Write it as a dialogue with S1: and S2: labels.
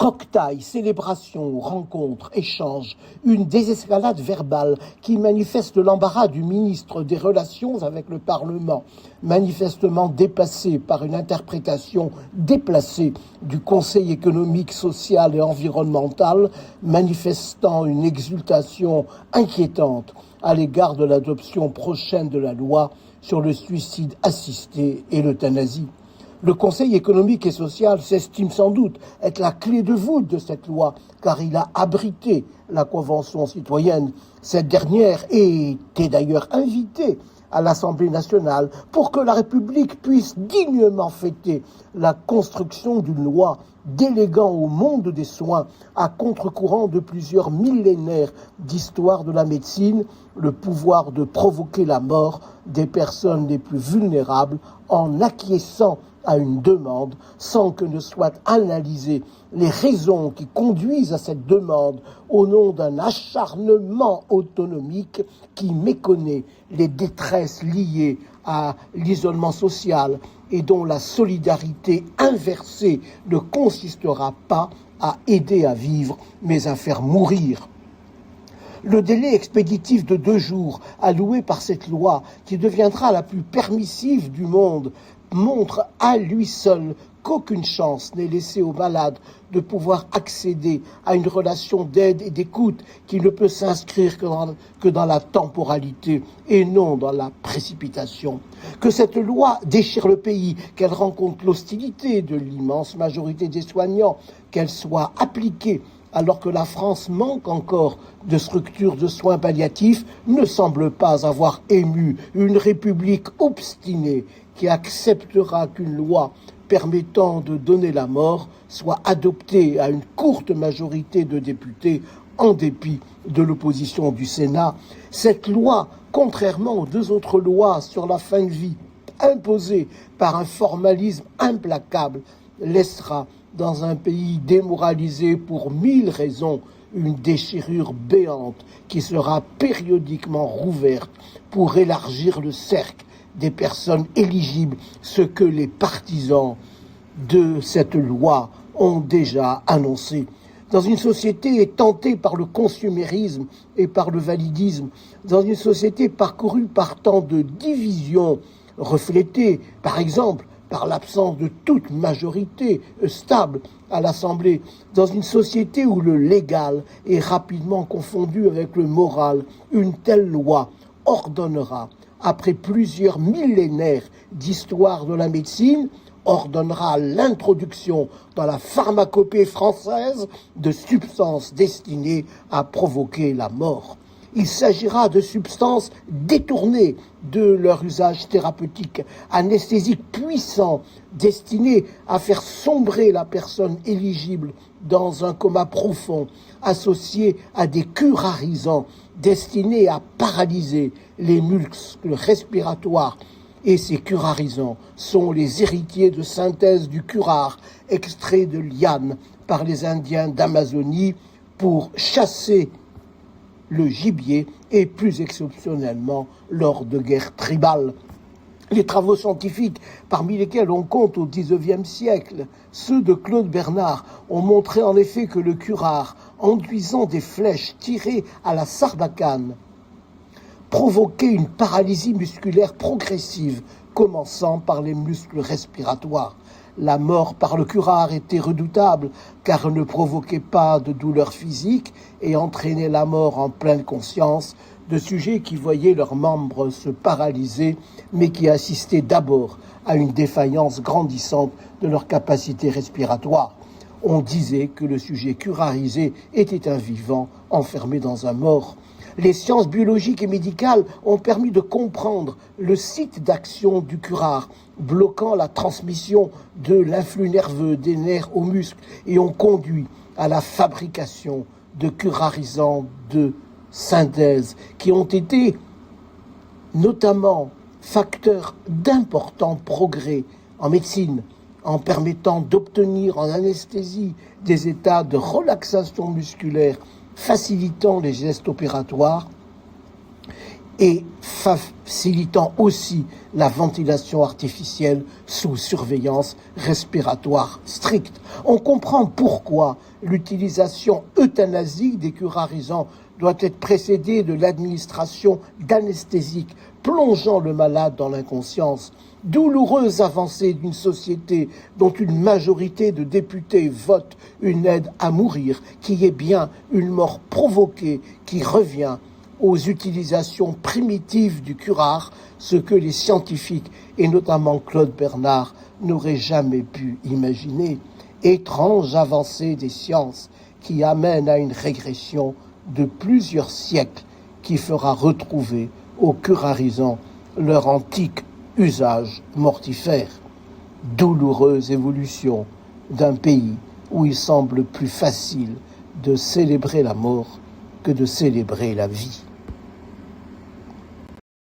S1: Cocktail, célébration, rencontre, échange, une désescalade verbale qui manifeste l'embarras du ministre des Relations avec le Parlement, manifestement dépassé par une interprétation déplacée du Conseil économique, social et environnemental, manifestant une exultation inquiétante à l'égard de l'adoption prochaine de la loi sur le suicide assisté et l'euthanasie. Le Conseil économique et social s'estime sans doute être la clé de voûte de cette loi, car il a abrité la Convention citoyenne. Cette dernière était d'ailleurs invitée à l'Assemblée nationale pour que la République puisse dignement fêter la construction d'une loi déléguant au monde des soins, à contre-courant de plusieurs millénaires d'histoire de la médecine, le pouvoir de provoquer la mort des personnes les plus vulnérables en acquiesçant à une demande sans que ne soient analysées les raisons qui conduisent à cette demande au nom d'un acharnement autonomique qui méconnaît les détresses liées à l'isolement social et dont la solidarité inversée ne consistera pas à aider à vivre mais à faire mourir. Le délai expéditif de 2 jours alloué par cette loi, qui deviendra la plus permissive du monde, montre à lui seul qu'aucune chance n'est laissée aux malades de pouvoir accéder à une relation d'aide et d'écoute qui ne peut s'inscrire que dans la temporalité et non dans la précipitation. Que cette loi déchire le pays, qu'elle rencontre l'hostilité de l'immense majorité des soignants, qu'elle soit appliquée alors que la France manque encore de structures de soins palliatifs, ne semble pas avoir ému une république obstinée qui acceptera qu'une loi permettant de donner la mort soit adoptée à une courte majorité de députés en dépit de l'opposition du Sénat. Cette loi, contrairement aux 2 autres lois sur la fin de vie, imposées par un formalisme implacable, laissera dans un pays démoralisé pour 1000 raisons une déchirure béante qui sera périodiquement rouverte pour élargir le cercle des personnes éligibles, ce que les partisans de cette loi ont déjà annoncé. Dans une société tentée par le consumérisme et par le validisme, dans une société parcourue par tant de divisions, reflétées, par exemple, par l'absence de toute majorité stable à l'Assemblée, dans une société où le légal est rapidement confondu avec le moral, une telle loi ordonnera, après plusieurs millénaires d'histoire de la médecine, ordonnera l'introduction dans la pharmacopée française de substances destinées à provoquer la mort. Il s'agira de substances détournées de leur usage thérapeutique, anesthésiques puissants, destinés à faire sombrer la personne éligible dans un coma profond, associés à des curarisants destinés à paralyser les muscles respiratoires. Et ces curarisants sont les héritiers de synthèse du curare, extrait de lianes par les Indiens d'Amazonie pour chasser le gibier et plus exceptionnellement lors de guerres tribales. Les travaux scientifiques, parmi lesquels on compte au XIXe siècle, ceux de Claude Bernard, ont montré en effet que le curare, enduisant des flèches tirées à la sarbacane, provoquait une paralysie musculaire progressive, commençant par les muscles respiratoires. La mort par le curare était redoutable, car elle ne provoquait pas de douleur physique et entraînait la mort en pleine conscience de sujets qui voyaient leurs membres se paralyser, mais qui assistaient d'abord à une défaillance grandissante de leur capacité respiratoire. On disait que le sujet curarisé était un vivant enfermé dans un mort. Les sciences biologiques et médicales ont permis de comprendre le site d'action du curare, bloquant la transmission de l'influx nerveux des nerfs aux muscles, et ont conduit à la fabrication de curarisants de synthèse qui ont été notamment facteurs d'importants progrès en médecine, en permettant d'obtenir en anesthésie des états de relaxation musculaire, facilitant les gestes opératoires et facilitant aussi la ventilation artificielle sous surveillance respiratoire stricte. On comprend pourquoi l'utilisation euthanasique des curarisants doit être précédée de l'administration d'anesthésiques plongeant le malade dans l'inconscience. Douloureuse avancée d'une société dont une majorité de députés vote une aide à mourir, qui est bien une mort provoquée, qui revient aux utilisations primitives du curare, ce que les scientifiques, et notamment Claude Bernard, n'auraient jamais pu imaginer. Étrange avancée des sciences qui amène à une régression de plusieurs siècles qui fera retrouver aux curarisants leur antique usage mortifère. Douloureuse évolution d'un pays où il semble plus facile de célébrer la mort que de célébrer la vie.